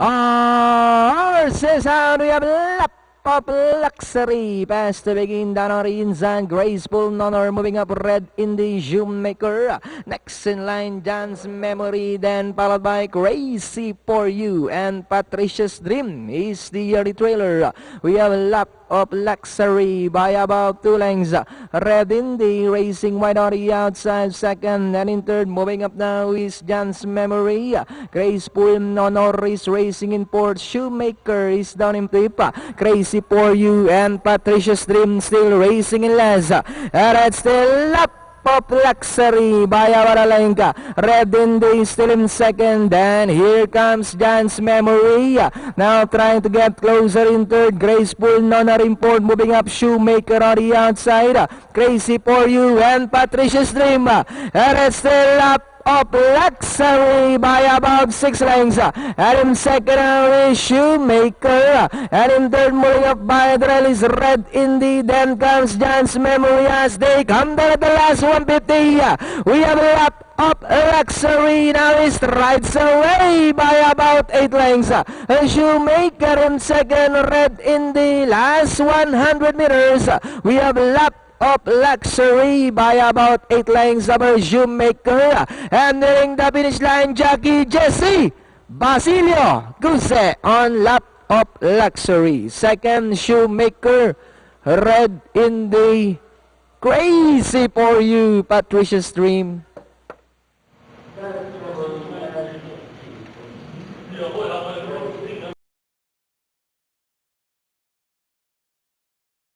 Horses out, we have lap of luxury. Past to begin down on the inside. Graceful Nonor moving up red in the Shoemaker. Next in line, John's Memory. Then followed by Crazy for You. And Patricia's Dream is the early trailer. We have lap of luxury by about 2 lengths. Red Indy racing wide on the outside, second, and in third. Moving up now is John's Memory. Graceful Nonor is racing in fourth. Shoemaker is down in fifth. Crazy for You and Patricia's Dream still racing in last. And it's still up of luxury by Avaralenka. Red Indy still in second, and here comes John's Memory. Now trying to get closer in third. Graceful Nonor in fourth, moving up. Shoemaker on the outside. Crazy for You and Patricia's Dream. And it's still up of luxury by about 6 lengths. And in second now is Shoemaker. And in third, moving up by the rail is Red Indy. Then comes John's Memory as they come down at the last 150. We have a lap of luxury. Now it strides away by about 8 lengths. Shoemaker in second, Red Indy last 100 meters. We have a lap of luxury by about 8 lengths of Shoemaker. And nearing the finish line, jockey Jesse Basilio Guse on lap of luxury. Second, Shoemaker. Red Indy. Crazy for You, Patricia's Dream.